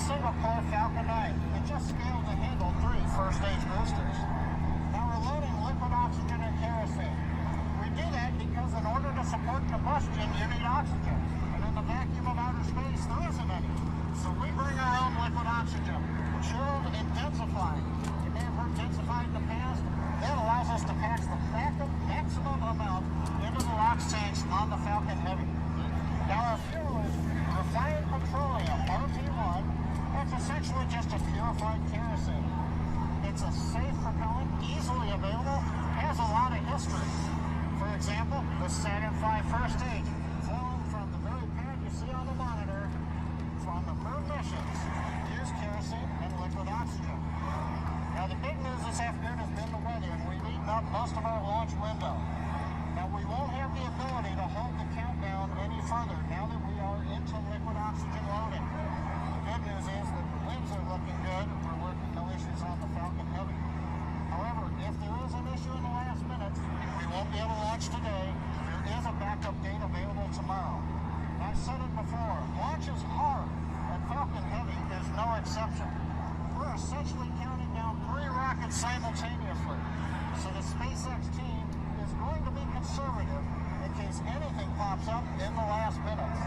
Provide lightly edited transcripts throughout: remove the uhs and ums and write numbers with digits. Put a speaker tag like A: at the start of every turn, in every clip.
A: single-core Falcon 9. It just scaled to handle 3 first-stage boosters. Now we're loading liquid oxygen and kerosene. We do that because in order to support combustion, you need oxygen. And in the vacuum of outer space, there isn't any. So we bring our own liquid oxygen. Chilled and densified. You may have heard densified in the past. That allows us to pack the maximum amount into the LOX tanks on the Falcon Heavy. Now our fuel is refined petroleum, RT1. That's essentially just a purified kerosene. It's a safe propellant, easily available, has a lot of history. For example, the Saturn V first stage, flown from the very pad you see on the monitor, from the moon missions, used kerosene and liquid oxygen. Now the big news this afternoon has been the weather, and we've eaten up most of our launch window. Now we won't have the ability to hold the countdown any further now that we are into liquid oxygen loading. The good news is that the winds are looking good. We're working no issues on the Falcon Heavy. However, if there is an issue in the last minute, we won't be able to launch today. There is a backup date available tomorrow. And I've said it before, launch is hard, and Falcon Heavy is no exception. We're essentially counting down 3 rockets simultaneously. So the SpaceX team is going to be conservative in case anything pops up in the last minutes.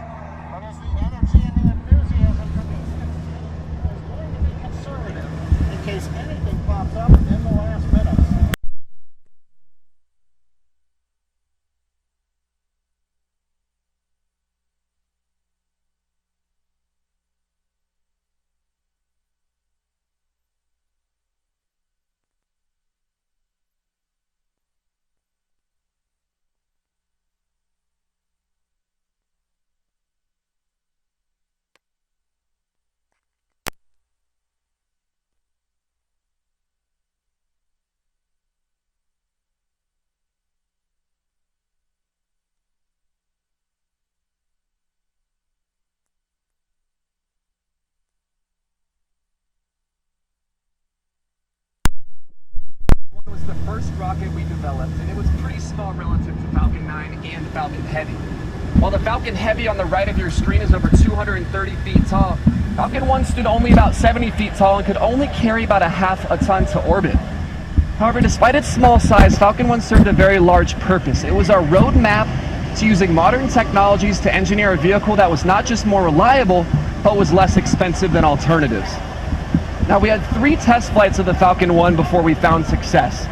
A: But as the energy and the enthusiasm for the SpaceX team is going to be conservative in case anything pops up in the last minutes.
B: Was the first rocket we developed, and it was pretty small relative to Falcon 9 and Falcon Heavy. While the Falcon Heavy on the right of your screen is over 230 feet tall, Falcon 1 stood only about 70 feet tall and could only carry about a half a ton to orbit. However, despite its small size, Falcon 1 served a very large purpose. It was our roadmap to using modern technologies to engineer a vehicle that was not just more reliable, but was less expensive than alternatives. Now, we had 3 test flights of the Falcon 1 before we found success.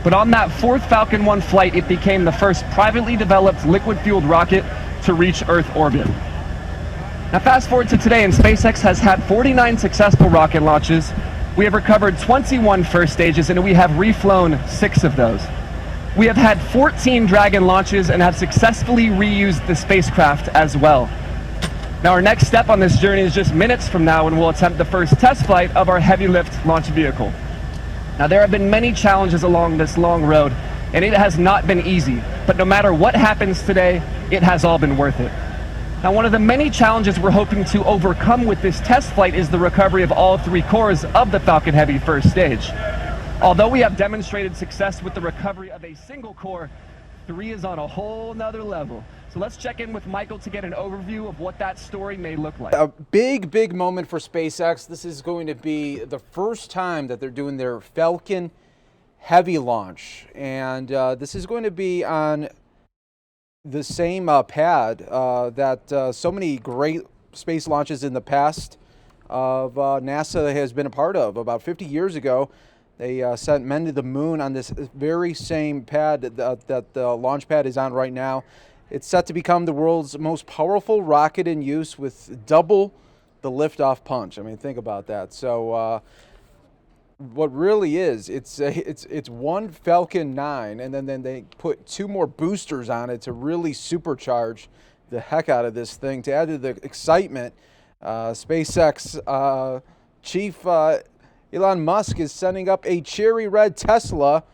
B: But on that 4th Falcon 1 flight, it became the first privately developed liquid-fueled rocket to reach Earth orbit. Now, fast forward to today, and SpaceX has had 49 successful rocket launches. We have recovered 21 first stages, and we have reflown 6 of those. We have had 14 Dragon launches and have successfully reused the spacecraft as well. Now, our next step on this journey is just minutes from now, when we'll attempt the first test flight of our heavy lift launch vehicle. Now, there have been many challenges along this long road, and it has not been easy. But no matter what happens today, it has all been worth it. Now, one of the many challenges we're hoping to overcome with this test flight is the recovery of all 3 cores of the Falcon Heavy first stage. Although we have demonstrated success with the recovery of a single core, 3 is on a whole nother level. So let's check in with Michael to get an overview of what that story may look like.
C: A big moment for SpaceX. This is going to be the first time that they're doing their Falcon Heavy launch. And this is going to be on the same pad that so many great space launches in the past of NASA has been a part of. About 50 years ago, they sent men to the moon on this very same pad that the launch pad is on right now. It's set to become the world's most powerful rocket in use with double the liftoff punch. I mean, think about that. So what really is, it's one Falcon 9, and then they put 2 more boosters on it to really supercharge the heck out of this thing. To add to the excitement, SpaceX chief Elon Musk is sending up a cherry red Tesla,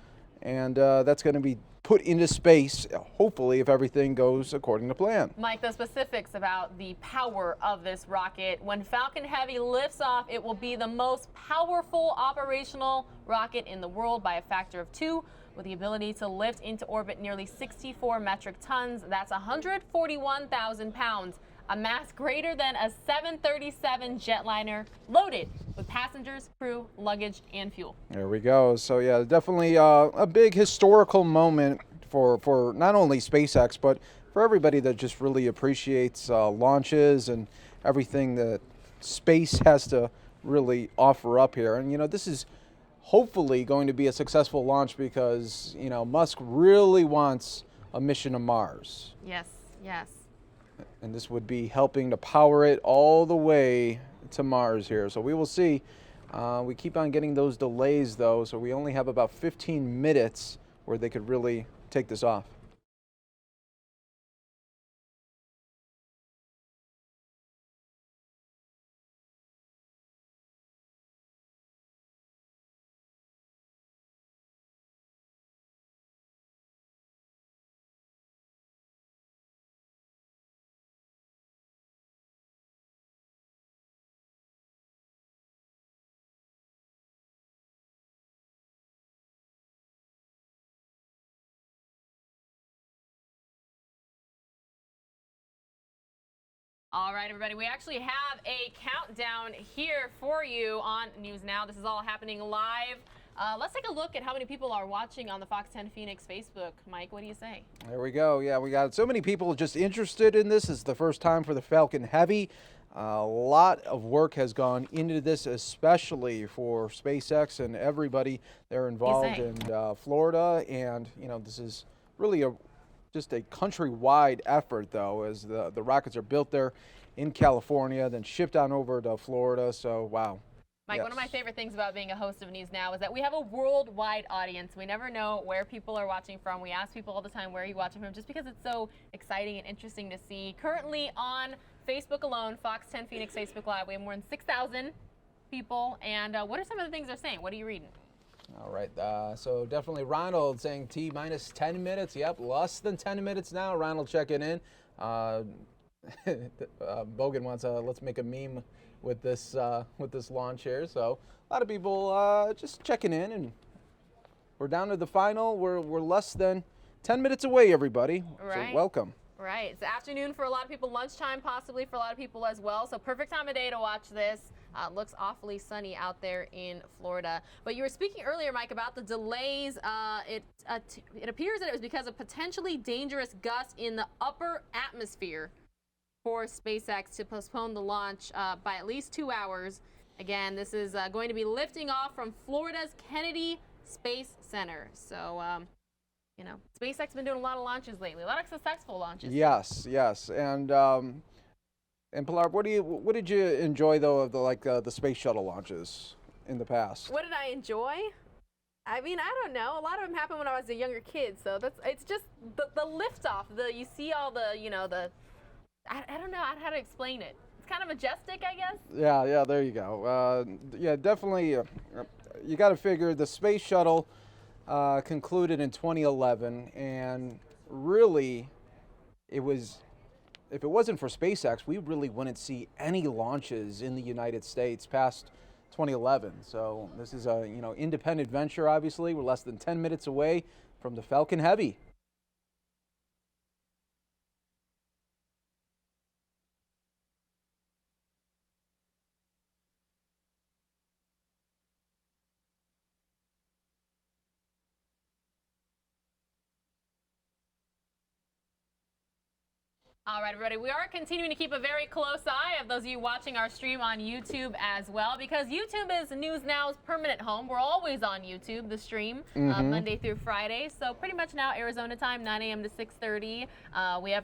C: and that's going to be put into space, hopefully, if everything goes according to plan.
D: Mike, the specifics about the power of this rocket. When Falcon Heavy lifts off, it will be the most powerful operational rocket in the world by a factor of 2, with the ability to lift into orbit nearly 64 metric tons. That's 141,000 pounds a mass greater than a 737 jetliner loaded with passengers, crew, luggage, and fuel.
C: There we go. So yeah, definitely a big historical moment for not only SpaceX, but for everybody that just really appreciates launches and everything that space has to really offer up here. And this is hopefully going to be a successful launch because Musk really wants a mission to Mars.
D: Yes, yes.
C: And this would be helping to power it all the way to Mars here. So we will see. We keep on getting those delays though, so we only have about 15 minutes where they could really take this off.
D: All right, everybody, we actually have a countdown here for you on News Now. This is all happening live. Let's take a look at how many people are watching on the Fox 10 Phoenix Facebook. Mike, what do you say?
C: There we go. Yeah, we got so many people just interested in this. It's the first time for the Falcon Heavy. A lot of work has gone into this, especially for SpaceX and everybody they're involved in Florida. And, this is really just a countrywide effort, though, as the rockets are built there in California, then shipped on over to Florida. So, wow.
D: Mike, one of my favorite things about being a host of News Now is that we have a worldwide audience. We never know where people are watching from. We ask people all the time, where are you watching from? Just because it's so exciting and interesting to see. Currently on Facebook alone, Fox 10 Phoenix Facebook Live, we have more than 6,000 people. And what are some of the things they're saying? What are you reading?
C: All right, so definitely Ronald saying T minus 10 minutes. Yep, less than 10 minutes now. Ronald checking in. Bogan wants let's make a meme with this launch here. So a lot of people just checking in, and we're down to the final. We're less than 10 minutes away, everybody.
D: Right.
C: So welcome.
D: Right. It's afternoon for a lot of people, lunchtime possibly for a lot of people as well. So perfect time of day to watch this. Looks awfully sunny out there in Florida. But you were speaking earlier, Mike, about the delays. It appears that it was because of potentially dangerous gusts in the upper atmosphere for SpaceX to postpone the launch by at least 2 hours. Again, this is going to be lifting off from Florida's Kennedy Space Center. So, SpaceX has been doing a lot of launches lately, a lot of successful launches.
C: Yes. And Pilar, what did you enjoy though of the space shuttle launches in the past?
D: What did I enjoy? I mean, I don't know. A lot of them happened when I was a younger kid, so it's just the liftoff. You see all the I don't know how to explain it. It's kind of majestic, I guess.
C: Yeah, there you go. Yeah, definitely. You got to figure the space shuttle concluded in 2011, and really, if it wasn't for SpaceX, we really wouldn't see any launches in the United States past 2011. So this is a independent venture. Obviously, we're less than 10 minutes away from the Falcon Heavy.
D: All right, everybody, we are continuing to keep a very close eye of those of you watching our stream on YouTube as well, because YouTube is News Now's permanent home. We're always on YouTube, the stream, Monday through Friday. So pretty much now Arizona time, 9 a.m. to 6:30.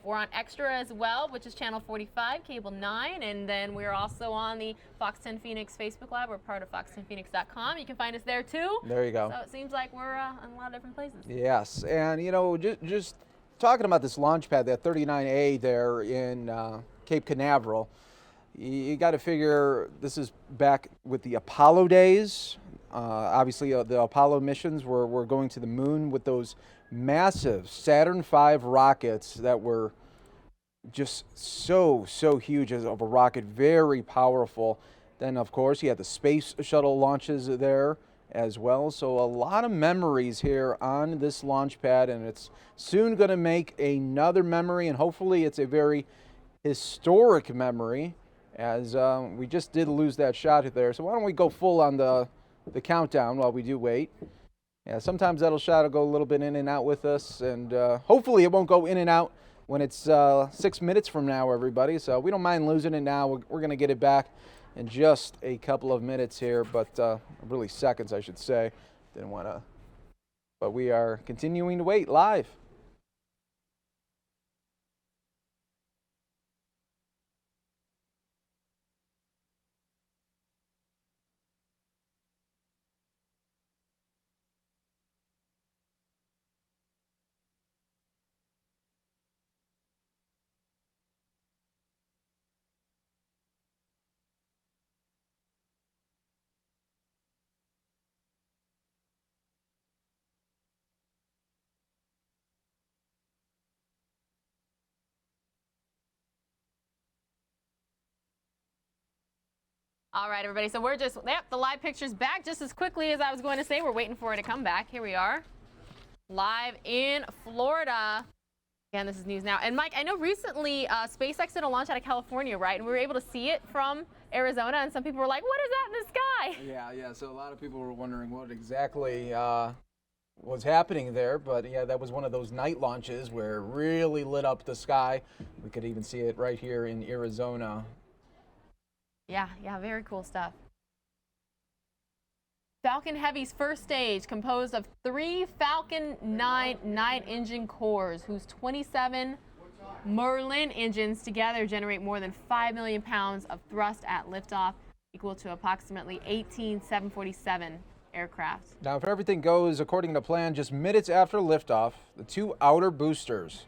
D: We're on Extra as well, which is channel 45, cable 9, and then we're also on the Fox 10 Phoenix Facebook Live. We're part of fox10phoenix.com. You can find us there too.
C: There you go.
D: So it seems like we're in a lot of different places.
C: Yes, and just talking about this launch pad, that 39A there in Cape Canaveral, you got to figure this is back with the Apollo days. Obviously, the Apollo missions were going to the moon with those massive Saturn V rockets that were just so huge as of a rocket, very powerful. Then, of course, you had the space shuttle launches there as well. So a lot of memories here on this launch pad, and it's soon going to make another memory, and hopefully it's a very historic memory, as we just did lose that shot there. So why don't we go full on the countdown while we do wait. Yeah, sometimes that'll shot will go a little bit in and out with us, and hopefully it won't go in and out when it's 6 minutes from now, everybody. So we don't mind losing it now. We're going to get it back in just a couple of minutes here, but really seconds, I should say. Didn't want to, but we are continuing to wait live.
D: All right, everybody. So we're just, the live picture's back just as quickly as I was going to say. We're waiting for it to come back. Here we are, live in Florida. Again, this is news now. And Mike, I know recently SpaceX did a launch out of California, right? And we were able to see it from Arizona. And some people were like, what is that in the sky?
C: Yeah. So a lot of people were wondering what exactly was happening there. But yeah, that was one of those night launches where it really lit up the sky. We could even see it right here in Arizona.
D: Yeah, very cool stuff. Falcon Heavy's first stage, composed of 3 Falcon 9 9-engine cores, whose 27 Merlin engines together generate more than 5 million pounds of thrust at liftoff, equal to approximately 18 747 aircraft.
C: Now, if everything goes according to plan, just minutes after liftoff, the 2 outer boosters,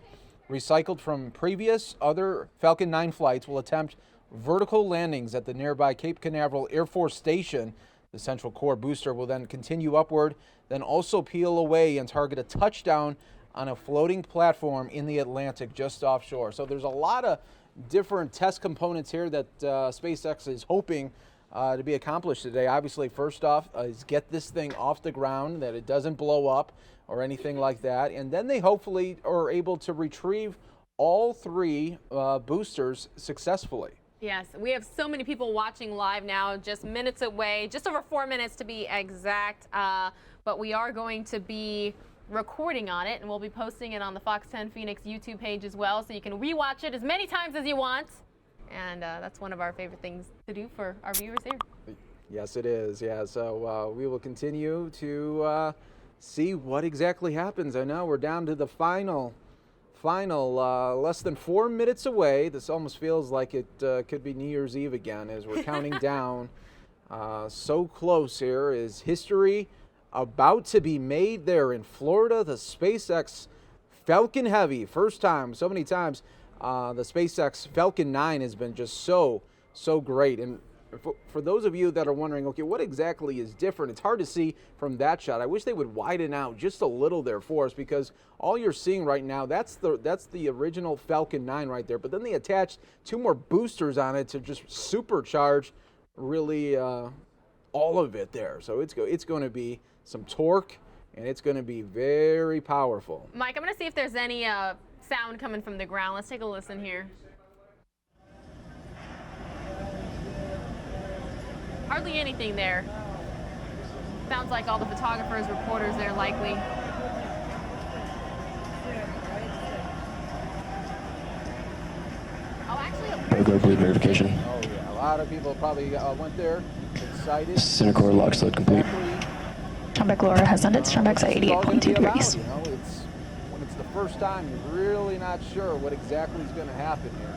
C: recycled from previous other Falcon 9 flights, will attempt vertical landings at the nearby Cape Canaveral Air Force Station. The central core booster will then continue upward, then also peel away and target a touchdown on a floating platform in the Atlantic just offshore. So there's a lot of different test components here that SpaceX is hoping to be accomplished today. Obviously, first off, is get this thing off the ground, that it doesn't blow up or anything like that. And then they hopefully are able to retrieve all 3 boosters successfully.
D: Yes, we have so many people watching live now, just minutes away, just over 4 minutes to be exact. But we are going to be recording on it, and we'll be posting it on the Fox 10 Phoenix YouTube page as well, so you can rewatch it as many times as you want. And that's one of our favorite things to do for our viewers here.
C: Yes, it is. Yeah, so we will continue to see what exactly happens. I know we're down to the final less than 4 minutes away. This almost feels like it could be New Year's Eve again as we're counting down. So close here. Is history about to be made there in Florida? The SpaceX Falcon Heavy, first time, so many times. The SpaceX Falcon 9 has been just so great. And for those of you that are wondering, okay, what exactly is different? It's hard to see from that shot. I wish they would widen out just a little there for us, because all you're seeing right now, that's the original Falcon 9 right there. But then they attached 2 more boosters on it to just supercharge really all of it there. So it's going to be some torque, and it's going to be very powerful.
D: Mike, I'm going to see if there's any sound coming from the ground. Let's take a listen here. Hardly anything there. Sounds like all the photographers, reporters there likely. Oh, actually,
E: complete verification.
C: Oh yeah, a lot of people probably went there excited.
E: Center core lock load complete.
F: Trumbeck Laura has done its Trumbecks at 88.2 degrees.
C: You know, when it's the first time, you're really not sure what exactly is going to happen here.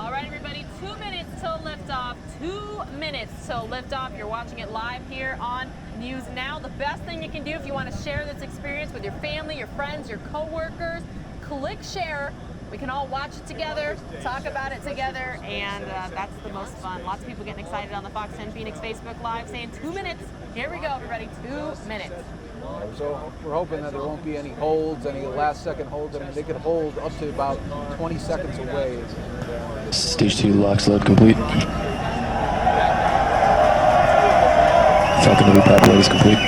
D: all right, everybody, 2 minutes till liftoff. 2 minutes till liftoff. You're watching it live here on News Now. The best thing you can do if you want to share this experience with your family, your friends, your coworkers, click share We can all watch it together, talk about it together, and that's the most fun. Lots of people getting excited on the Fox 10 Phoenix Facebook Live saying 2 minutes. Here we go, everybody, 2 minutes.
C: So we're hoping that there won't be any holds, any last-second holds. I mean, they could hold up to about 20 seconds away.
E: Stage 2 locks load complete. Falcon Heavy payload is complete.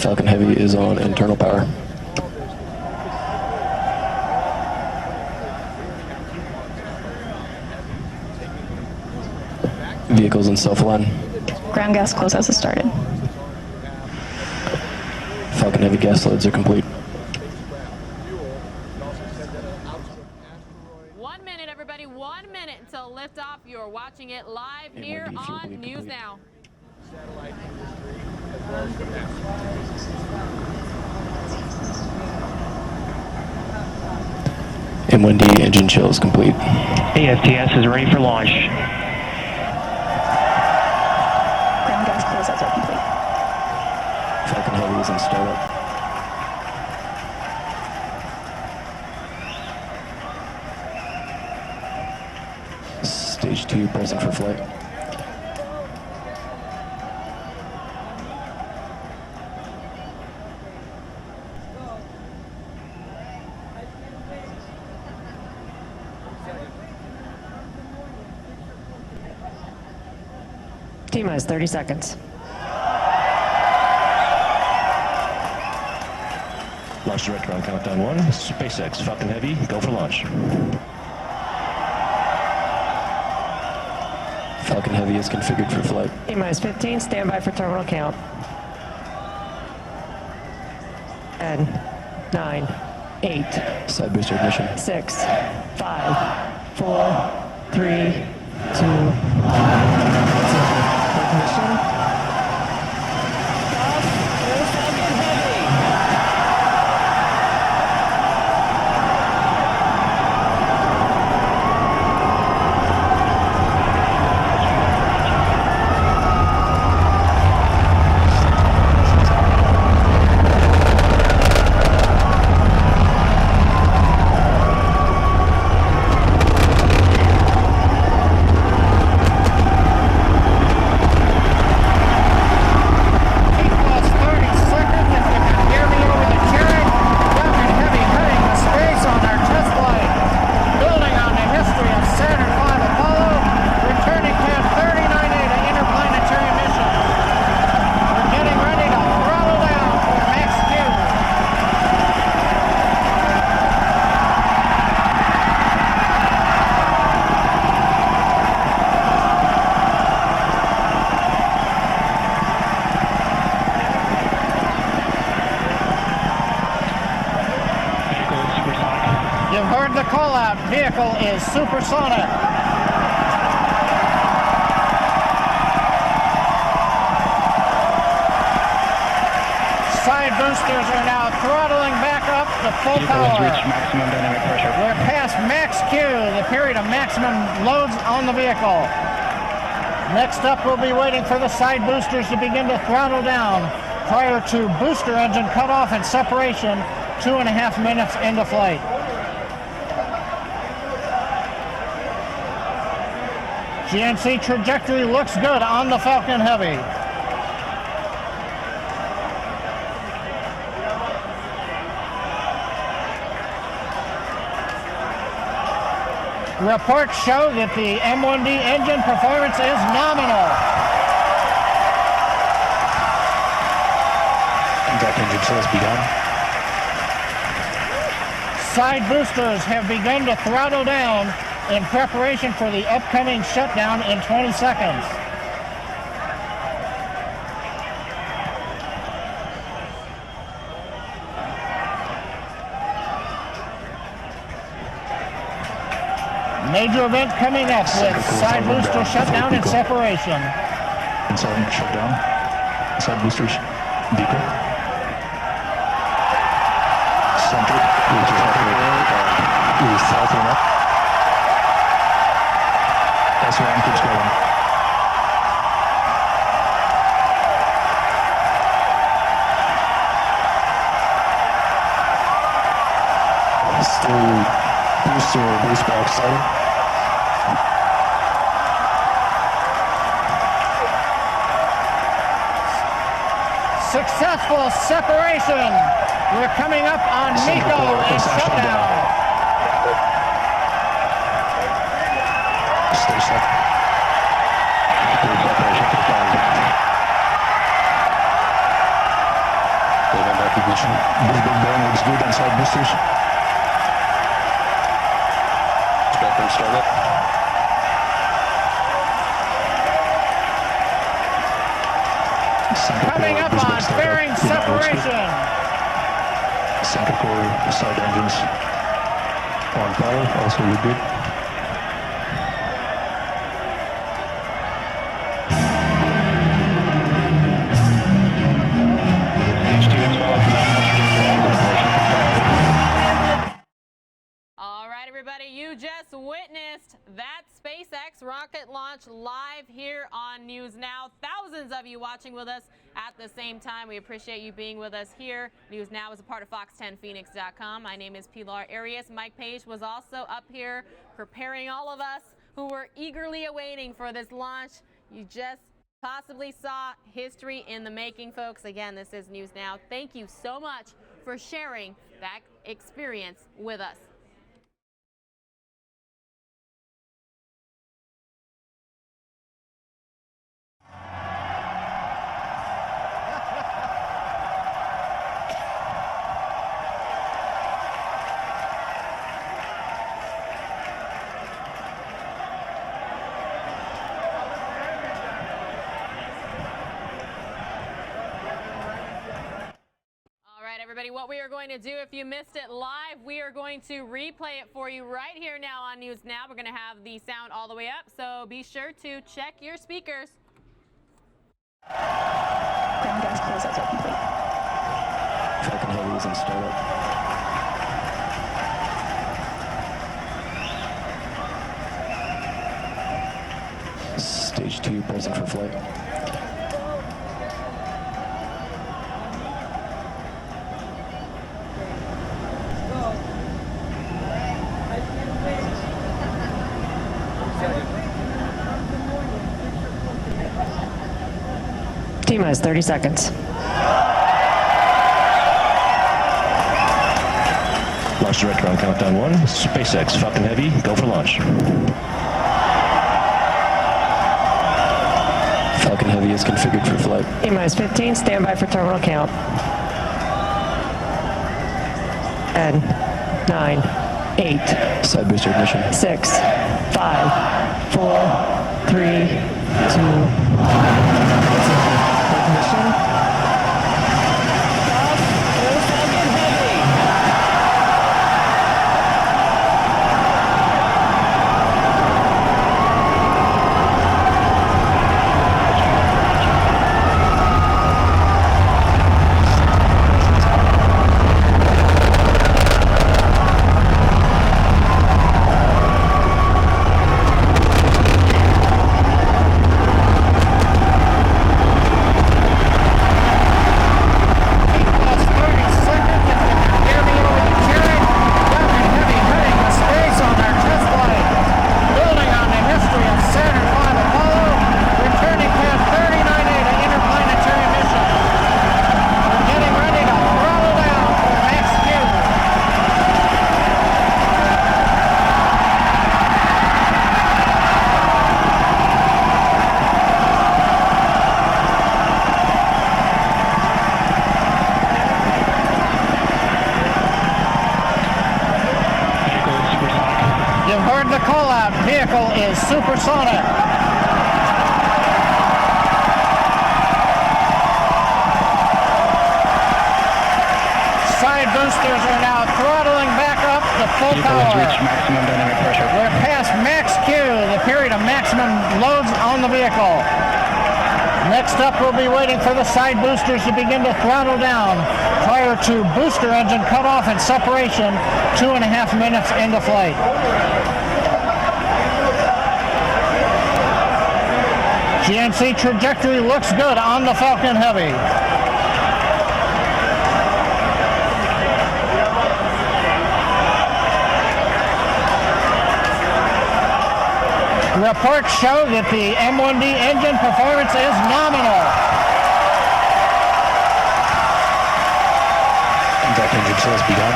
E: Falcon Heavy is on internal power. Vehicles in self-align.
F: Ground gas close-outs has started.
E: Falcon Heavy gas loads are complete.
D: 1 minute, everybody, 1 minute until liftoff. You're watching it live here
E: MOD fuel
D: on
E: bleed
D: News
E: complete.
D: Now.
E: M1D engine chill is complete.
G: AFTS is ready for launch.
F: Ground gas close-outs are complete.
E: Falcon Heavy is in startup. Stage 2 present for flight.
G: T-minus 30 seconds.
E: Launch director on countdown 1. SpaceX Falcon Heavy, go for launch. Falcon Heavy is configured for flight.
G: T-minus 15, stand by for terminal count. 10, 9, 8,
E: Side booster ignition.
G: 6, 5, 4, 3, 2, 1. Ignition.
A: You've heard the call-out. Vehicle is supersonic. Side boosters are now throttling back up to full power.
G: Maximum dynamic pressure.
A: We're past max Q, the period of maximum loads on the vehicle. Next up, we'll be waiting for the side boosters to begin to throttle down prior to booster engine cutoff and separation 2.5 minutes into flight. GNC trajectory looks good on the Falcon Heavy. Reports show that the M1D engine performance is nominal.
E: Impact engine chill has begun.
A: Side boosters have begun to throttle down in preparation for the upcoming shutdown in 20 seconds. Major event coming up with side booster shutdown and separation.
E: Inside shutdown. Side boosters. Beaker. Center. Is south enough. S1 keeps going. Boost box started.
A: Successful separation. We're coming up on Nico and shutdown.
E: Stay set. Payload recognition. Big burn looks good on side boosters. Spectrum started.
A: Coming up on fairing separation.
E: Center core side engines on power, also look good.
D: All right, everybody, you just witnessed that SpaceX rocket launch live here on News Now. Thousands of you watching with us at the same time. We appreciate you being with us here. News Now is a part of Fox10Phoenix.com. My name is Pilar Arias. Mike Page was also up here preparing all of us who were eagerly awaiting for this launch. You just possibly saw history in the making, folks. Again, this is News Now. Thank you so much for sharing that experience with us. Everybody, what we are going to do, if you missed it live, we are going to replay it for you right here now on News Now. We're going to have the sound all the way up, so be sure to check your speakers.
F: Ground gas closeouts are complete.
E: Falcon Heavy is in startup. Stage 2 present for flight.
G: T-minus 30 seconds.
E: Launch director on countdown 1. SpaceX Falcon Heavy, go for launch. Falcon Heavy is configured for flight.
G: T-minus 15, standby for terminal count. 10, 9, 8.
E: Side booster ignition.
G: 6, 5, 4, 3, 2, ignition.
A: Vehicle is supersonic. Side boosters are now throttling back up to full power.
G: Maximum dynamic pressure.
A: We're past max Q, the period of maximum loads on the vehicle. Next up, we'll be waiting for the side boosters to begin to throttle down prior to booster engine cutoff and separation 2.5 minutes into flight. GNC trajectory looks good on the Falcon Heavy. Reports show that the M1D engine performance is nominal.
E: Impact engine has begun.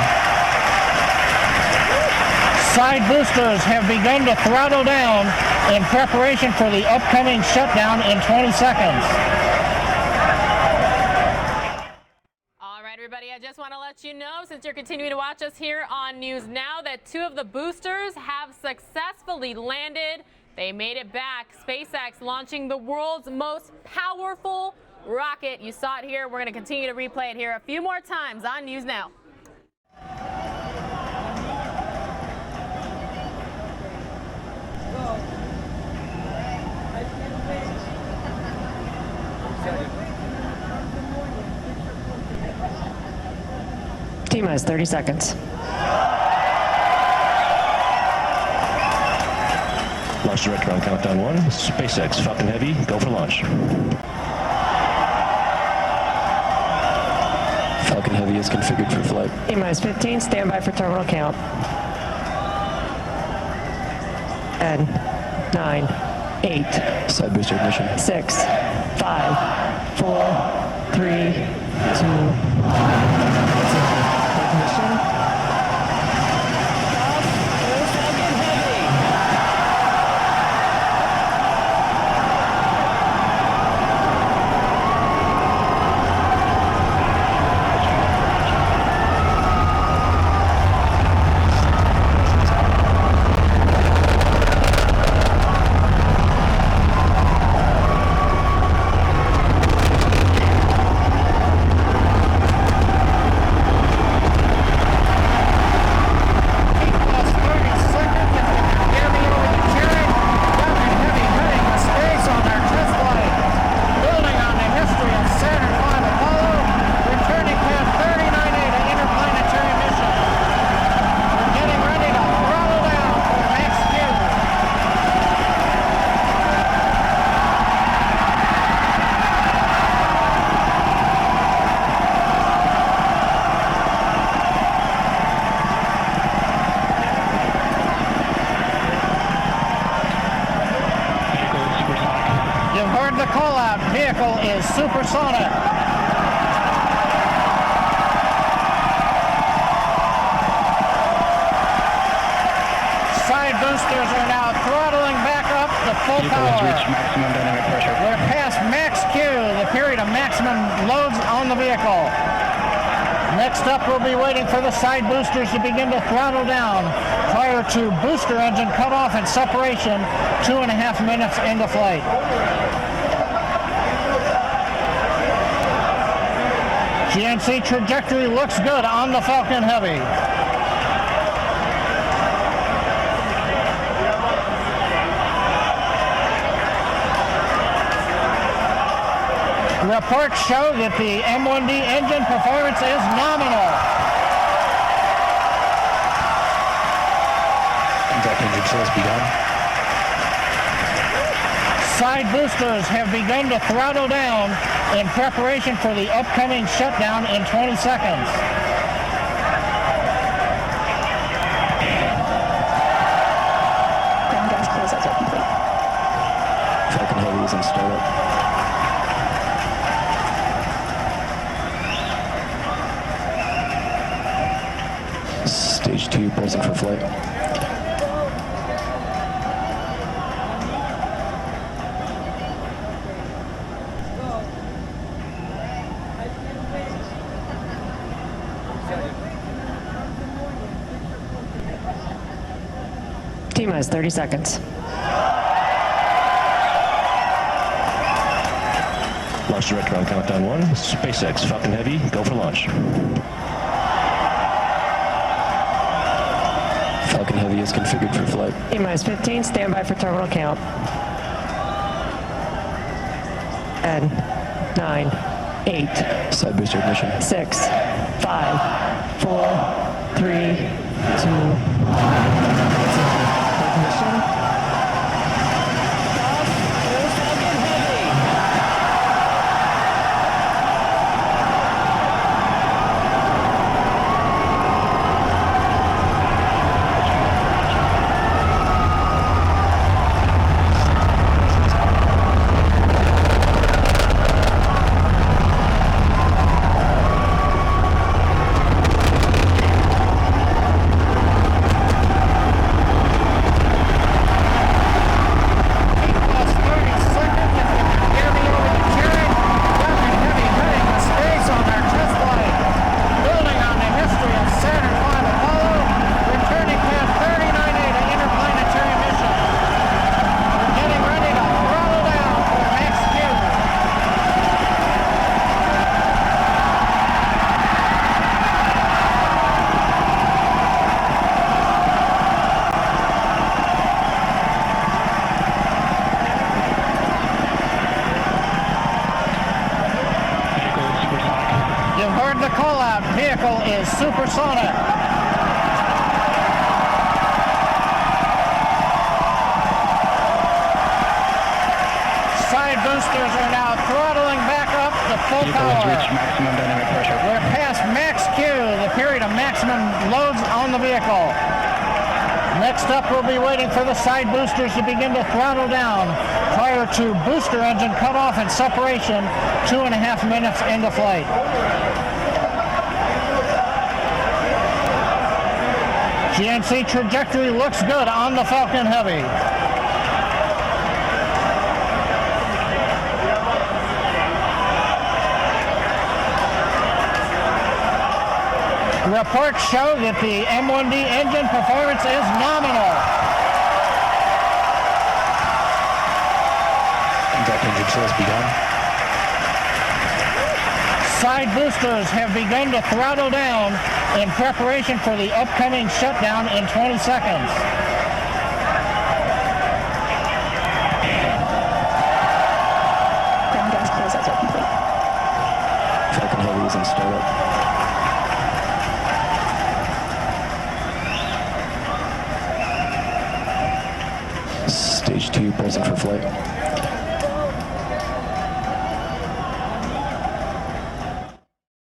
A: Side boosters have begun to throttle down in preparation for the upcoming shutdown in 20 seconds.
D: All right, everybody, I just want to let you know, since you're continuing to watch us here on News Now, that 2 of the boosters have successfully landed. They made it back. SpaceX launching the world's most powerful rocket. You saw it here. We're going to continue to replay it here a few more times on News Now.
G: T-minus 30 seconds.
E: Launch director on countdown 1. SpaceX Falcon Heavy, go for launch. Falcon Heavy is configured for flight.
G: T-minus 15, standby for terminal count. 10, 9, 8.
E: Side booster ignition.
G: 6, 5, 4, 3, 2, 1. Ignition.
A: Vehicle is supersonic. Side boosters are now throttling back up to full power.
G: Maximum dynamic pressure.
A: We're past max Q, the period of maximum loads on the vehicle. Next up, we'll be waiting for the side boosters to begin to throttle down prior to booster engine cutoff and separation 2.5 minutes into flight. GNC trajectory looks good on the Falcon Heavy. Reports show that the M1D engine performance is nominal.
E: Impact engine has begun.
A: Side boosters have begun to throttle down in preparation for the upcoming shutdown in 20 seconds.
F: Ground gas closeouts are complete.
E: Falcon Heavy is in startup. Stage 2, bracing for flight.
G: T-minus 30 seconds.
E: Launch director on countdown 1. SpaceX Falcon Heavy, go for launch. Falcon Heavy is configured for flight.
G: T-minus 15, standby for terminal count. 10, 9, 8.
E: Side booster ignition.
G: 6, 5, 4, 3, 2, 1. Ignition.
A: supersonic. Side boosters are now throttling back up to full power.
E: Maximum dynamic pressure.
A: We're past max Q, the period of maximum loads on the vehicle. Next up, we'll be waiting for the side boosters to begin to throttle down prior to booster engine cutoff and separation 2.5 minutes into flight. GNC trajectory looks good on the Falcon Heavy. Reports show that the M1D engine performance is nominal.
E: Impact engine has begun.
A: Side boosters have begun to throttle down in preparation for the upcoming shutdown in 20 seconds.
F: Ground gas closeouts are complete.
E: Falcon Heavy is in startup. Stage 2 present for flight.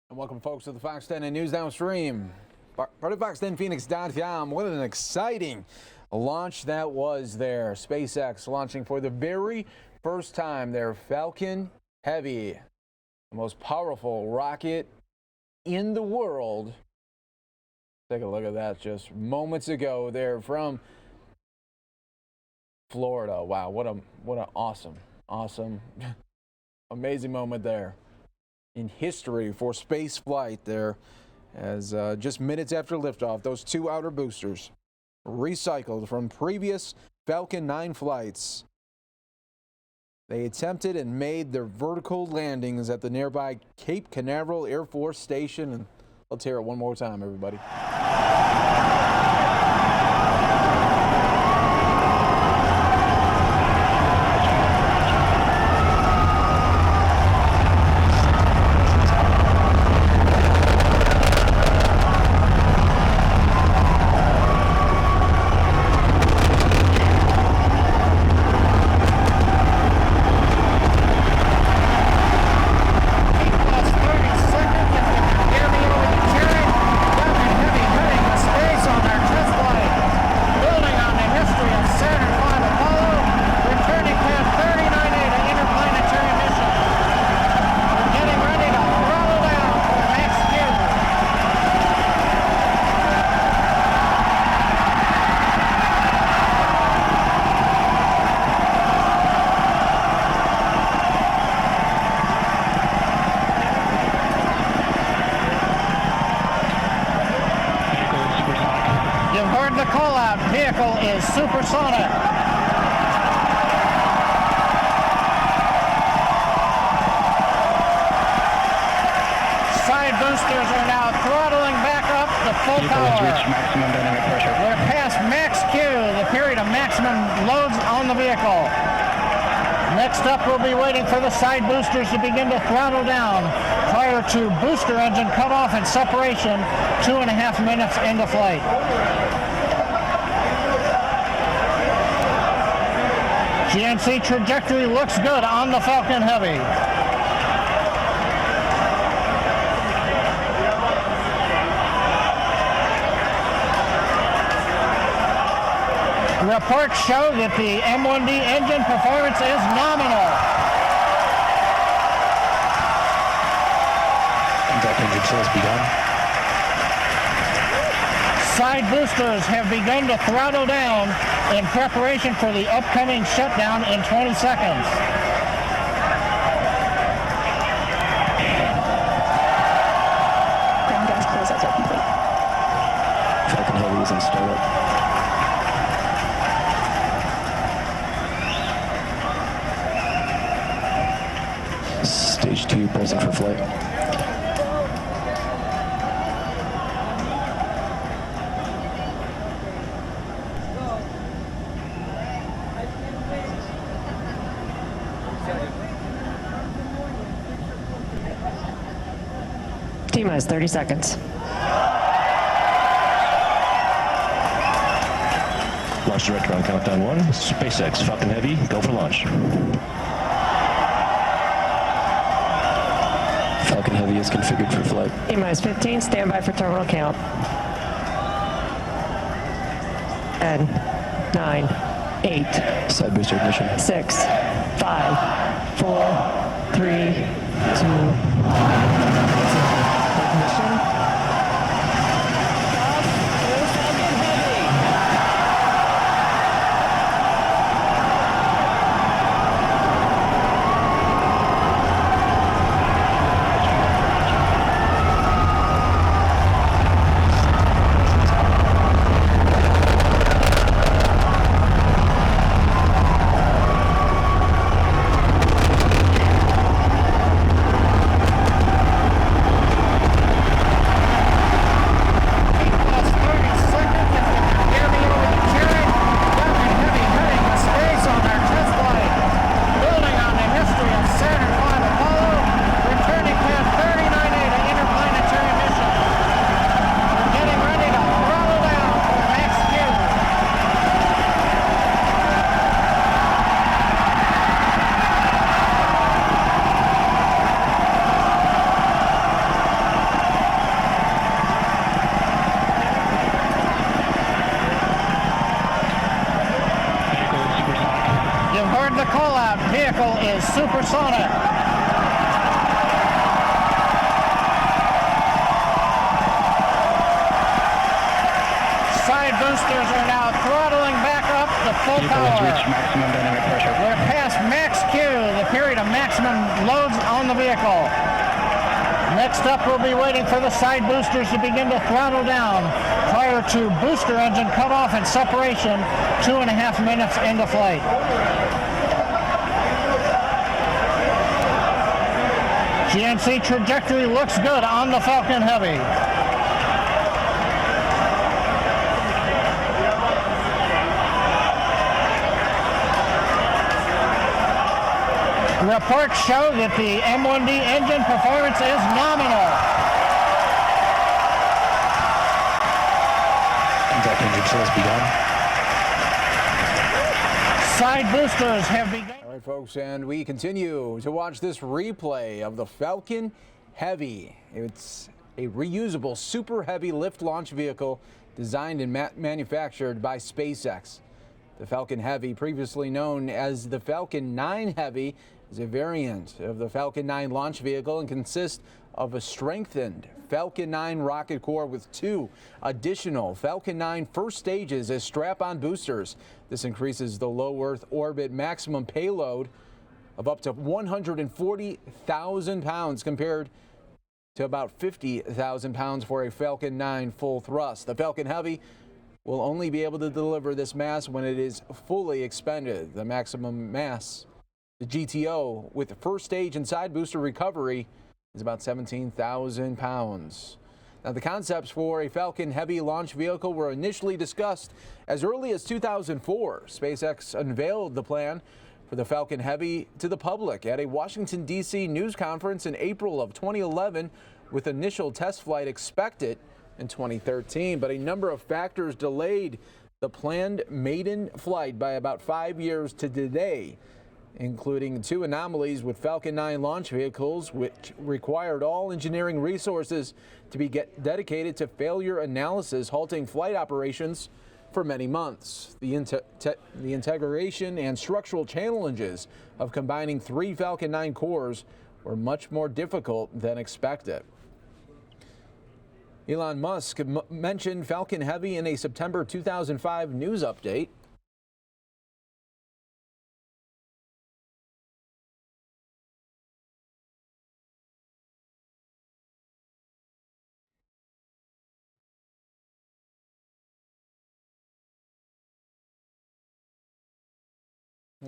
C: And welcome, folks, to the Fox 10 News Downstream. Part of Fox10Phoenix.com. What an exciting launch that was there. SpaceX launching for the very first time their Falcon Heavy, the most powerful rocket in the world. Take a look at that just moments ago there from Florida. Wow, what an awesome, amazing moment there in history for space flight there, as just minutes after liftoff, those two outer boosters recycled from previous Falcon 9 flights. They attempted and made their vertical landings at the nearby Cape Canaveral Air Force Station. And let's hear it one more time, everybody. Vehicle is supersonic. Side boosters are now throttling back up to full power.
E: Maximum dynamic pressure.
A: We're past max Q, the period of maximum loads on the vehicle. Next up, we'll be waiting for the side boosters to begin to throttle down prior to booster engine cutoff and separation 2.5 minutes into flight. GNC trajectory looks good on the Falcon Heavy. Reports show that the M1D engine performance is nominal.
E: Impact engine has begun.
A: Side boosters have begun to throttle down in preparation for the upcoming shutdown in 20 seconds.
F: Ground gas closeouts are complete.
E: Falcon Heavy is in startup. Stage 2 present for flight.
G: T-minus 30 seconds.
E: Launch director on countdown 1. SpaceX Falcon Heavy, go for launch. Falcon Heavy is configured for flight.
G: T-minus 15, stand by for terminal count. 10, 9, 8,
E: Side booster ignition.
G: 6, 5, 4, 3, 2, 1. Ignition.
A: You've heard the call-out. Vehicle is supersonic. Side boosters are now throttling back up to full power.
E: Maximum dynamic pressure.
A: We're past max Q, the period of maximum loads on the vehicle. Next up, we'll be waiting for the side boosters to begin to throttle down prior to booster engine cutoff and separation 2.5 minutes into flight. GNC trajectory looks good on the Falcon Heavy. Reports show that the M1D engine performance is nominal.
E: Contact engine has begun.
A: Side boosters have begun.
C: All right, folks, and we continue to watch this replay of the Falcon Heavy. It's a reusable super heavy lift launch vehicle designed and manufactured by SpaceX. The Falcon Heavy, previously known as the Falcon 9 Heavy, is a variant of the Falcon 9 launch vehicle and consists of a strengthened Falcon 9 rocket core with 2 additional Falcon 9 first stages as strap-on boosters. This increases the low Earth orbit maximum payload of up to 140,000 pounds compared to about 50,000 pounds for a Falcon 9 full thrust. The Falcon Heavy will only be able to deliver this mass when it is fully expended. The maximum mass, the GTO, with the first stage and side booster recovery, is about 17,000 pounds. Now, the concepts for a Falcon Heavy launch vehicle were initially discussed as early as 2004. SpaceX unveiled the plan for the Falcon Heavy to the public at a Washington, D.C. news conference in April of 2011, with initial test flight expected in 2013. But a number of factors delayed the planned maiden flight by about 5 years to today, including 2 anomalies with Falcon 9 launch vehicles, which required all engineering resources to be dedicated to failure analysis, halting flight operations for many months. The integration and structural challenges of combining 3 Falcon 9 cores were much more difficult than expected. Elon Musk mentioned Falcon Heavy in a September 2005 news update.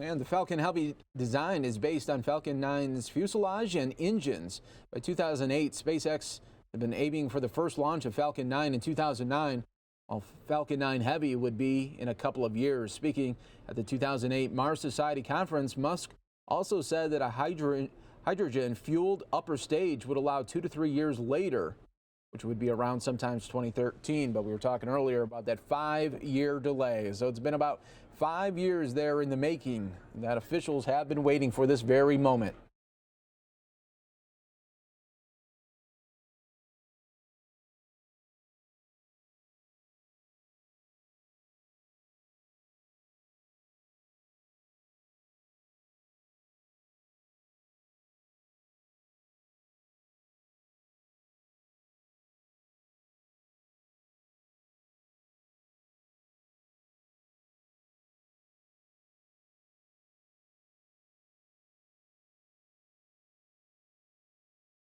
C: And the Falcon Heavy design is based on Falcon 9's fuselage and engines. By 2008, SpaceX had been aiming for the first launch of Falcon 9 in 2009, while Falcon 9 Heavy would be in a couple of years. Speaking at the 2008 Mars Society conference, Musk also said that a hydrogen-fueled upper stage would allow 2 to 3 years later which would be around sometimes 2013. But we were talking earlier about that 5-year delay. So it's been about 5 years there in the making that officials have been waiting for this very moment.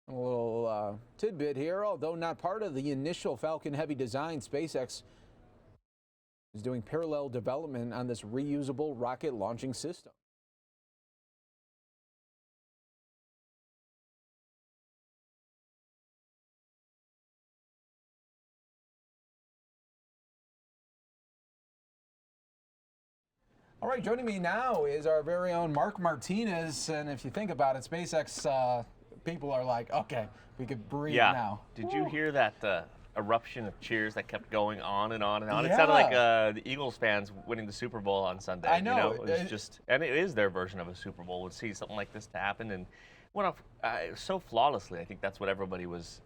C: A little tidbit here, although not part of the initial Falcon Heavy design, SpaceX is doing parallel development on this reusable rocket launching system. All right, joining me now is our very own Mark Martinez, and if you think about it, SpaceX people are like, okay, we could breathe now.
H: Did you hear that eruption of cheers that kept going on and on and on?
C: Yeah.
H: It sounded like the Eagles fans winning the Super Bowl on Sunday.
C: I know.
H: You know? It was just, and it is their version of a Super Bowl. Would see something like this to happen and went off so flawlessly. I think that's what everybody was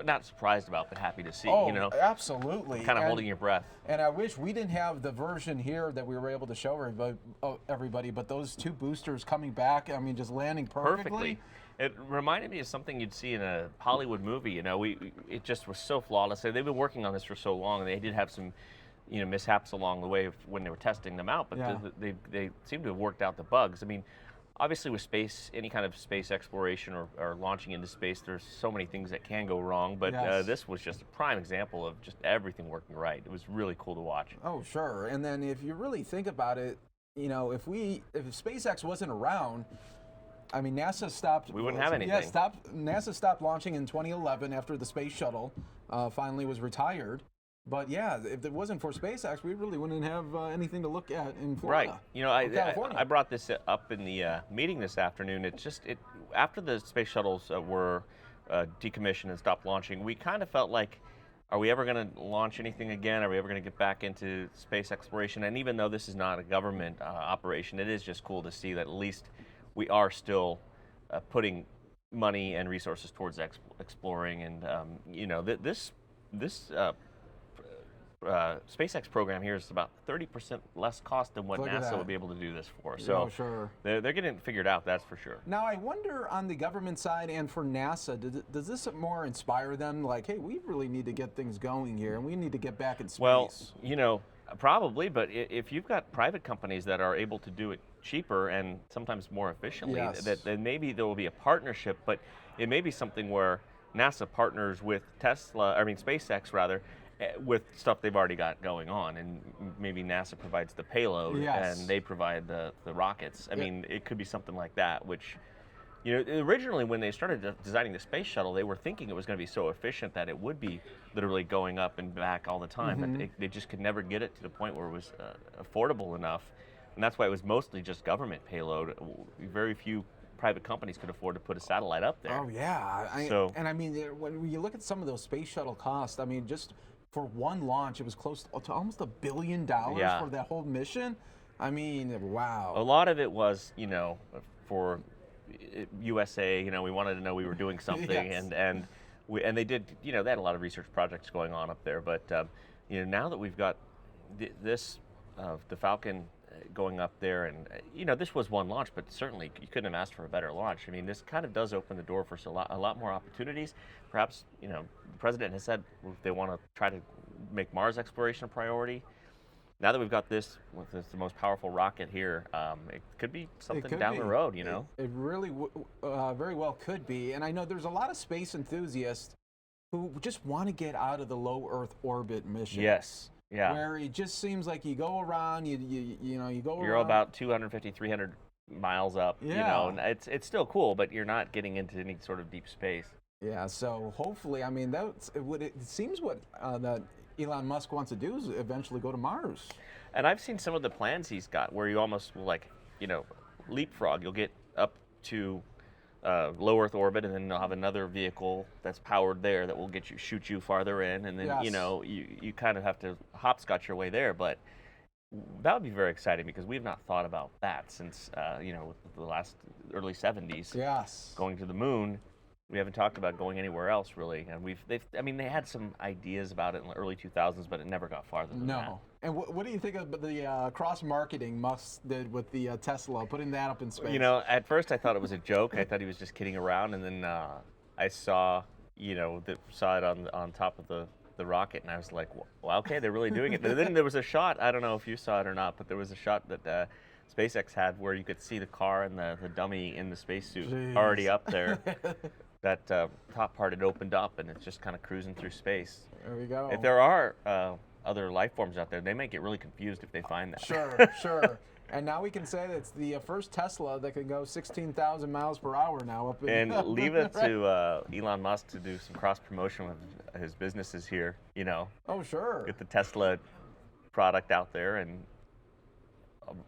H: not surprised about, but happy to see.
C: Oh,
H: you know,
C: absolutely.
H: kind of holding your breath.
C: And I wish we didn't have the version here that we were able to show everybody, but those two boosters coming back, I mean, just landing perfectly.
H: It reminded me of something you'd see in a Hollywood movie. You know, it just was so flawless. They've been working on this for so long, and they did have some, you know, mishaps along the way when they were testing them out. But they seem to have worked out the bugs. I mean, obviously with space, any kind of space exploration or launching into space, there's so many things that can go wrong. But this was just a prime example of just everything working right. It was really cool to watch.
C: Oh, sure. And then if you really think about it, you know, if SpaceX wasn't around, I mean, NASA stopped.
H: We wouldn't have anything.
C: Yeah, NASA stopped launching in 2011 after the space shuttle finally was retired. But yeah, if it wasn't for SpaceX, we really wouldn't have anything to look at in Florida.
H: Right. You know, I brought this up in the meeting this afternoon. After the space shuttles were decommissioned and stopped launching, we kind of felt like, are we ever going to launch anything again? Are we ever going to get back into space exploration? And even though this is not a government operation, it is just cool to see that at least we are still putting money and resources towards exploring, and you know, this SpaceX program here is about 30% less cost than what NASA would be able to do this for. So
C: sure.
H: they're getting it figured out, that's for sure.
C: Now, I wonder on the government side and for NASA, does this more inspire them? Like, hey, we really need to get things going here, and we need to get back in space.
H: Well, you know, probably, but if you've got private companies that are able to do it cheaper and sometimes more efficiently, then maybe there will be a partnership, but it may be something where NASA partners with SpaceX rather, with stuff they've already got going on, and maybe NASA provides the payload and they provide the rockets. I mean, it could be something like that, which, you know, originally when they started designing the space shuttle, they were thinking it was going to be so efficient that it would be literally going up and back all the time, but they just could never get it to the point where it was affordable enough, and that's why it was mostly just government payload. Very few private companies could afford to put a satellite up there.
C: Oh yeah, and I mean, when you look at some of those space shuttle costs, I mean, just for one launch, it was close to almost $1 billion for that whole mission. I mean, wow.
H: A lot of it was, you know, for USA. You know, we wanted to know we were doing something, and they did. You know, they had a lot of research projects going on up there. But you know, now that we've got the Falcon going up there, and you know, this was one launch, but certainly you couldn't have asked for a better launch. I mean, this kind of does open the door for a lot more opportunities. Perhaps, you know, the president has said they want to try to make Mars exploration a priority. Now that we've got this, with the most powerful rocket here, it could be something down the road, you know?
C: It really very well could be. And I know there's a lot of space enthusiasts who just want to get out of the low Earth orbit mission.
H: Yes. Yeah.
C: Where it just seems like you go around, you go around.
H: You're about 250, 300 miles up, you know, and it's still cool, but you're not getting into any sort of deep space.
C: Yeah, so hopefully, I mean, it seems what that Elon Musk wants to do is eventually go to Mars.
H: And I've seen some of the plans he's got where you almost will, like, you know, leapfrog. You'll get up to low Earth orbit, and then they'll have another vehicle that's powered there that will shoot you farther in, and then
C: Yes.
H: you know you kind of have to hopscotch your way there. But that would be very exciting because we've not thought about that since you know, the last early 70s.
C: Yes.
H: Going to the moon. We haven't talked about going anywhere else really, and they had some ideas about it in the early 2000s, but it never got farther than that.
C: No. And what do you think of the cross-marketing Musk did with the Tesla, putting that up in space?
H: You know, at first I thought it was a joke. I thought he was just kidding around, and then I saw, you know, saw it on top of the rocket, and I was like, well, okay, they're really doing it. And then there was a shot, I don't know if you saw it or not, but there was a shot that SpaceX had where you could see the car and the dummy in the spacesuit already up there. That top part had opened up, and it's just kind of cruising through space.
C: There we go.
H: If there are other life forms out there, they might get really confused if they find that.
C: Sure, sure. And now we can say that it's the first Tesla that can go 16,000 miles per hour now. Up in,
H: And leave it to Elon Musk to do some cross promotion with his businesses here. You know.
C: Oh, sure.
H: Get the Tesla product out there and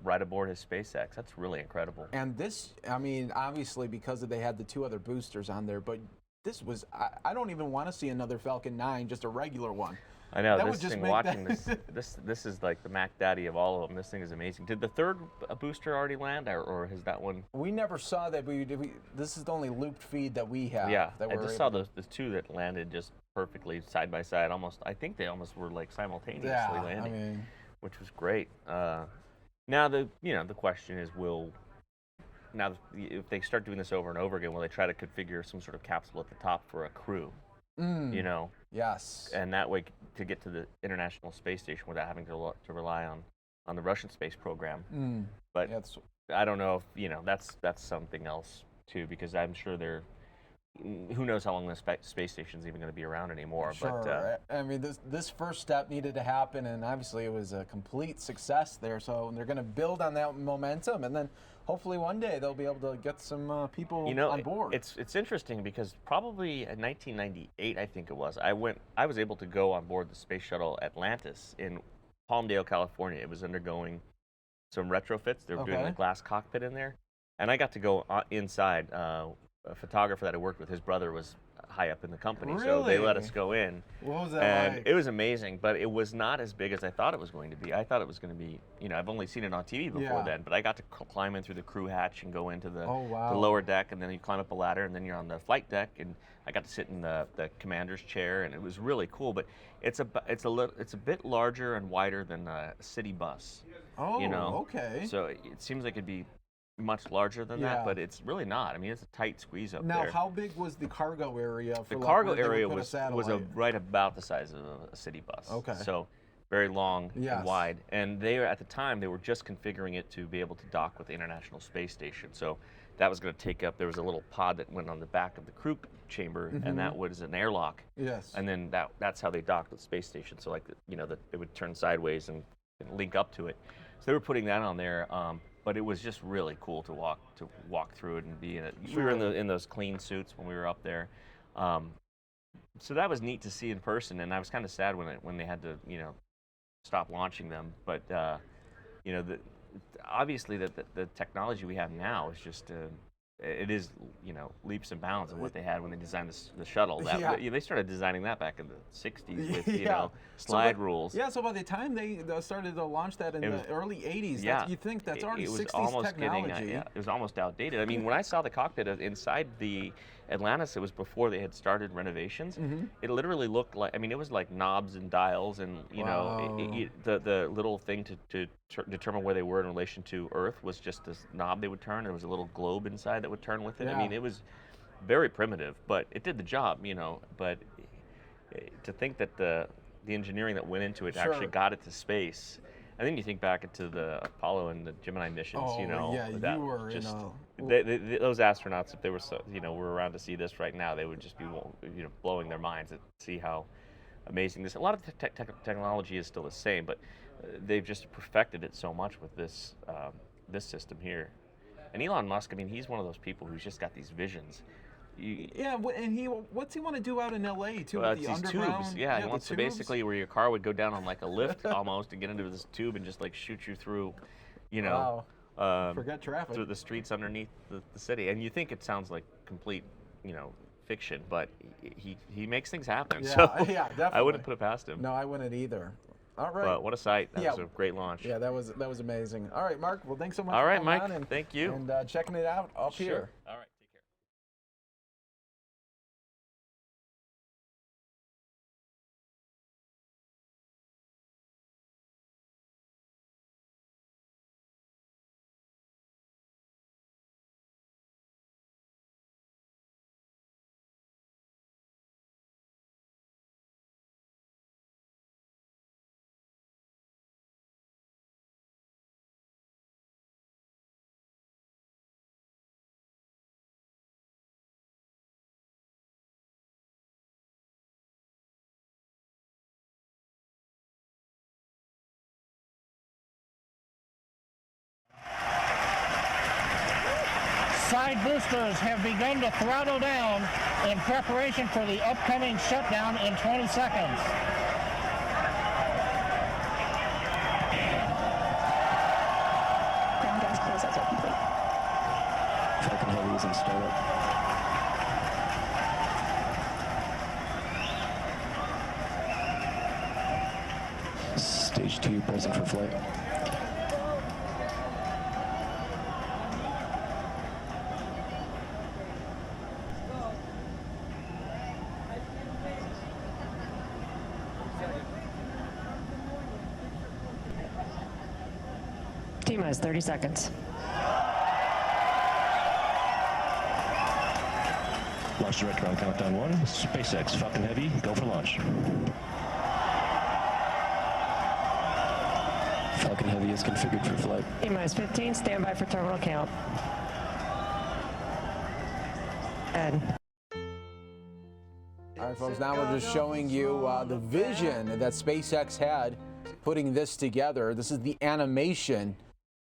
H: right aboard his SpaceX. That's really incredible.
C: And this, I mean, obviously because they had the 2 other boosters on there, but this was, I don't even want to see another Falcon 9, just a regular one.
H: I know,
C: That
H: this
C: would just
H: thing,
C: make
H: watching
C: that-
H: this is like the Mac Daddy of all of them. This thing is amazing. Did the third booster already land, or has that one?
C: We never saw that. This is the only looped feed that we have.
H: Yeah,
C: that
H: I
C: we're
H: just saw the 2 that landed just perfectly side by side. Almost, I think they almost were like simultaneously landing,
C: I mean,
H: which was great. Now the question is, if they start doing this over and over again, will they try to configure some sort of capsule at the top for a crew? You know.
C: Yes.
H: And that way to get to the International Space Station without having to rely on the Russian space program. But
C: Yeah,
H: I don't know if, you know, that's something else too, because I'm sure who knows how long the space station's even going to be around anymore.
C: Sure.
H: But
C: I mean, this first step needed to happen, and obviously it was a complete success there. So they're going to build on that momentum, and then hopefully one day they'll be able to get some people on board.
H: It's interesting because probably in 1998, I think it was, I was able to go on board the space shuttle Atlantis in Palmdale, California. It was undergoing some retrofits. They were doing a glass cockpit in there, and I got to go inside. A photographer that I worked with, his brother was high up in the company, so they let us go in.
C: What was that
H: and
C: like?
H: It was amazing, but it was not as big as I thought it was going to be. I thought it was going to be, you know, I've only seen it on TV before then, but I got to climb in through the crew hatch and go into the lower deck, and then you climb up a ladder, and then you're on the flight deck, and I got to sit in the commander's chair, and it was really cool. But it's a bit larger and wider than a city bus.
C: Oh,
H: you know?
C: okay.
H: So it seems like it'd be much larger than that, but it's really not. I mean, it's a tight squeeze up there.
C: Now, how big was the cargo area?
H: The cargo area was right about the size of a city bus.
C: Okay.
H: So very long and wide. And at the time, they were just configuring it to be able to dock with the International Space Station. So that was going to take up, there was a little pod that went on the back of the crew chamber, and that was an airlock.
C: Yes.
H: And then that's how they docked with the space station. So, like, you know, it would turn sideways and link up to it. So they were putting that on there. But it was just really cool to walk through it and be in it. We were in those clean suits when we were up there, so that was neat to see in person. And I was kind of sad when they had to, you know, stop launching them. But you know, obviously the technology we have now is just it is, you know, leaps and bounds of what they had when they designed the shuttle. They started designing that back in the 60s with, you know, slide rules.
C: Yeah, so by the time they started to launch that in the early 80s, you think that's already 60s technology.
H: It was almost outdated. I mean, when I saw the cockpit inside the Atlantis, it was before they had started renovations. It literally looked like, I mean, it was like knobs and dials, and, you know, the little thing to determine where they were in relation to Earth was just this knob they would turn. There was a little globe inside that would turn with it. I mean, it was very primitive, but it did the job, you know. But to think that the engineering that went into it actually got it to space. And then you think back into the Apollo and the Gemini missions, you know.
C: Yeah, you were
H: just,
C: those
H: astronauts, if they were, were around to see this right now, they would just be, you know, blowing their minds to see how amazing this. A lot of the technology is still the same, but they've just perfected it so much with this this system here. And Elon Musk, I mean, he's one of those people who's just got these visions.
C: And what's he want to do out in LA too?
H: Well,
C: with the
H: these
C: underground?
H: tubes. Yeah, he wants to basically where your car would go down on like a lift almost and get into this tube and just like shoot you through, you know.
C: Forget traffic.
H: through the streets underneath the city. And you think it sounds like complete, fiction, but he makes things happen.
C: Yeah,
H: so
C: yeah, definitely.
H: I wouldn't put it past him.
C: No, I wouldn't either. All right.
H: But what a sight. That was a great launch.
C: Yeah, that was amazing. All right, Mark. Well, thanks so much.
H: All
C: for
H: right,
C: coming
H: Mike.
C: on and,
H: Thank you.
C: And checking it out up here.
H: All right. Take care.
A: Side boosters have begun to throttle down in preparation for the upcoming shutdown in 20 seconds.
F: Ground gas closeouts are complete.
G: Falcon Heavy is in startup. Stage 2 present for flight.
I: T-minus 30 seconds.
E: Launch director on countdown 1. SpaceX Falcon Heavy, go for launch.
G: Falcon Heavy is configured for flight.
I: T-minus 15, standby for terminal count. And
C: All right, folks, now we're just showing you the vision that SpaceX had putting this together. This is the animation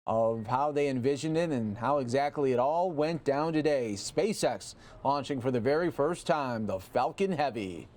C: of how they envisioned it and how exactly it all went down today. SpaceX launching for the very first time the Falcon Heavy.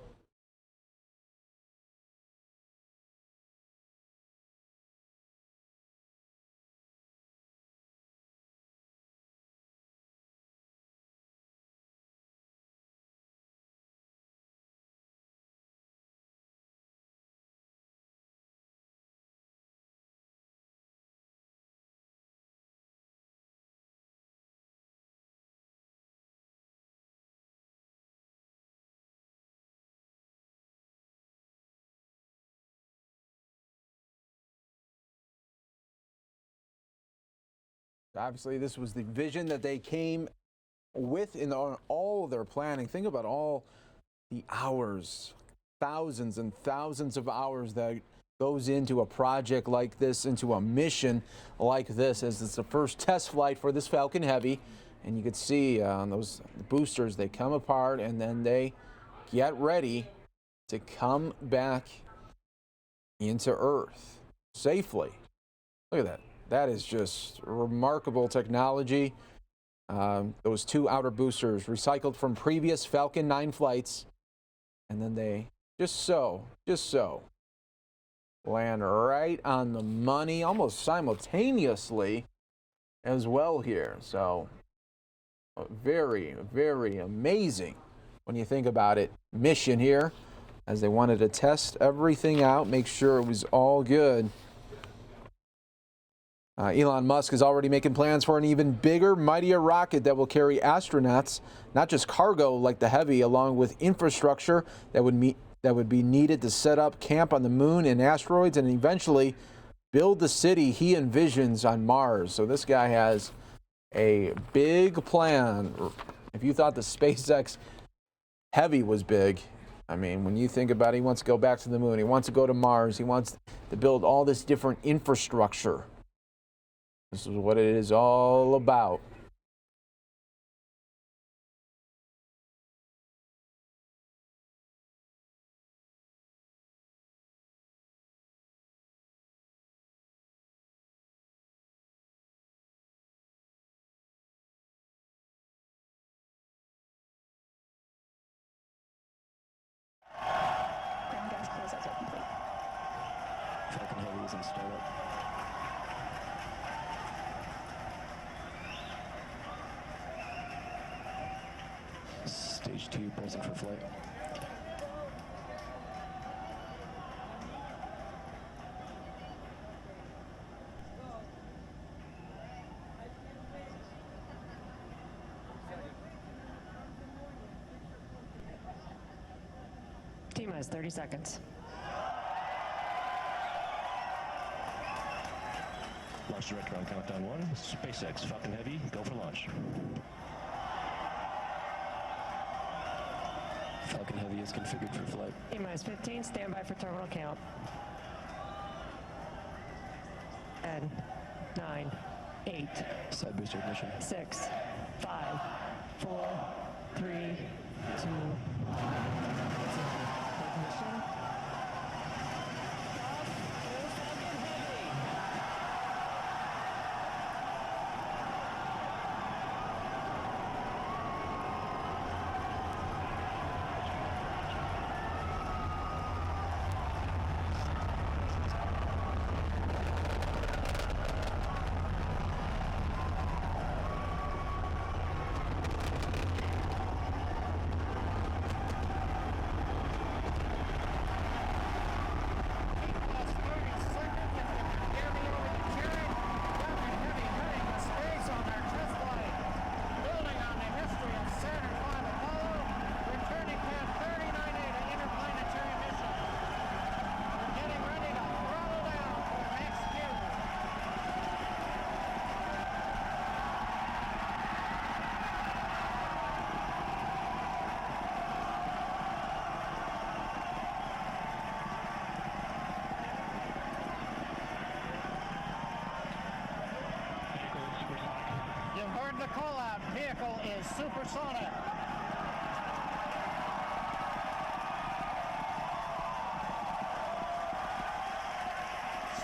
C: Obviously, this was the vision that they came with in all of their planning. Think about all the hours, thousands and thousands of hours that goes into a project like this, into a mission like this, as it's the first test flight for this Falcon Heavy. And you can see on those boosters, they come apart and then they get ready to come back into Earth safely. Look at that. That is just remarkable technology. Those two outer boosters recycled from previous Falcon 9 flights. And then they just so land right on the money almost simultaneously as well here. So very, very amazing when you think about it. Mission here as they wanted to test everything out, make sure it was all good. Elon Musk is already making plans for an even bigger, mightier rocket that will carry astronauts, not just cargo like the Heavy, along with infrastructure that would be needed to set up camp on the moon and asteroids and eventually build the city he envisions on Mars. So this guy has a big plan. If you thought the SpaceX Heavy was big, I mean, when you think about it, he wants to go back to the moon, he wants to go to Mars, he wants to build all this different infrastructure. This is what it is all about.
F: Ground gas closeouts are complete.
G: Falcon Heavy is in startup.
E: Stage 2, present for flight.
I: T-minus 30 seconds.
E: Launch director on countdown 1. SpaceX Falcon Heavy, go for launch. Falcon Heavy is configured for flight.
I: T-minus 15, standby for terminal count. 10, 9, 8,
E: Side booster ignition.
I: 6, 5, 4, 3, 2, 1. Ignition.
A: The call-out vehicle is supersonic.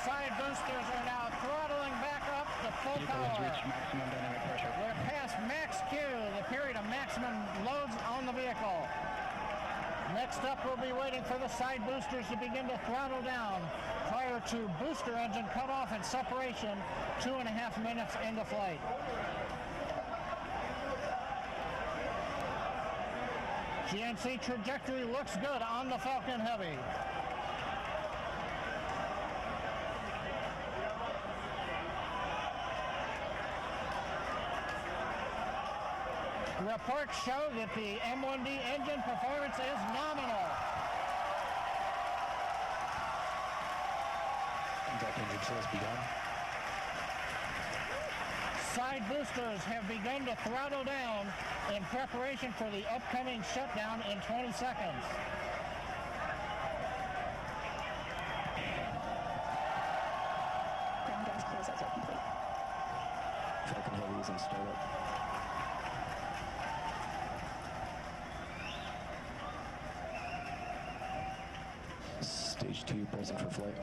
A: Side boosters are now throttling back up to full power.
G: Maximum dynamic pressure.
A: We're past max Q, the period of maximum loads on the vehicle. Next up, we'll be waiting for the side boosters to begin to throttle down prior to booster engine cutoff and separation 2.5 minutes into flight. GNC trajectory looks good on the Falcon Heavy. Reports show that the M1D engine performance is nominal.
E: Impact engine sales begun.
A: Side boosters have begun to throttle down in preparation for the upcoming shutdown in 20 seconds.
F: Ground gas closeouts are complete.
E: Falcon Heavy is in startup. Stage 2, present for flight.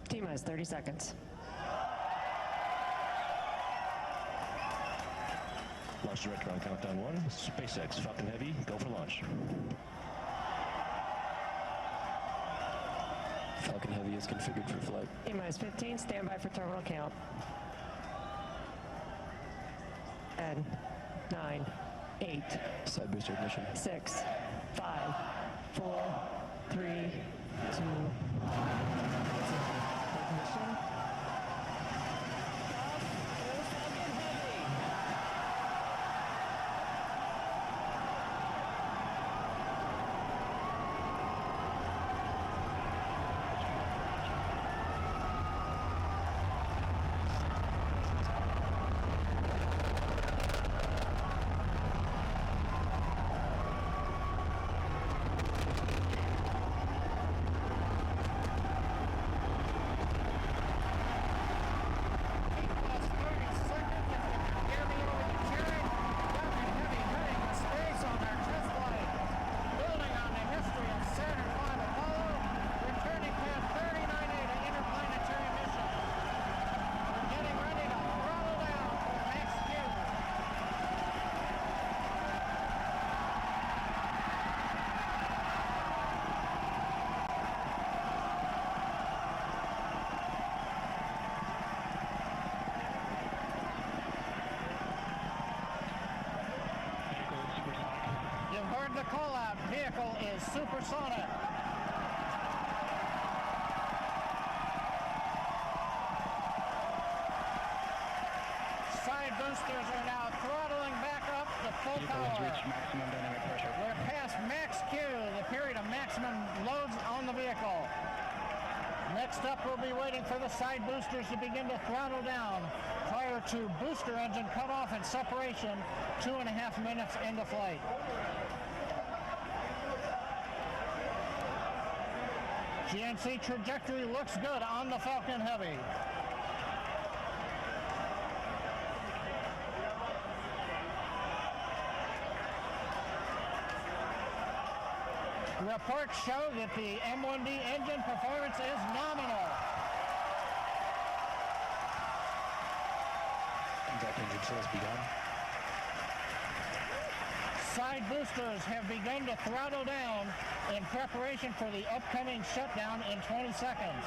I: T-minus 30 seconds.
E: Launch director on countdown 1. SpaceX Falcon Heavy, go for launch. Falcon Heavy is configured for flight.
I: T-minus 15, standby for terminal count. 10, 9, 8,
E: Side booster ignition.
I: 6, 5, 4, 3, 2, 1. Ignition.
A: vehicle is supersonic. Side boosters are now throttling back up to full power.
G: Maximum dynamic pressure.
A: We're past max Q, the period of maximum loads on the vehicle. Next up, we'll be waiting for the side boosters to begin to throttle down prior to booster engine cutoff and separation 2.5 minutes into flight. GNC trajectory looks good on the Falcon Heavy. Reports show that the M1D engine performance is nominal.
G: Contact engine sales begun.
A: Side boosters have begun to throttle down in preparation for the upcoming shutdown in 20 seconds.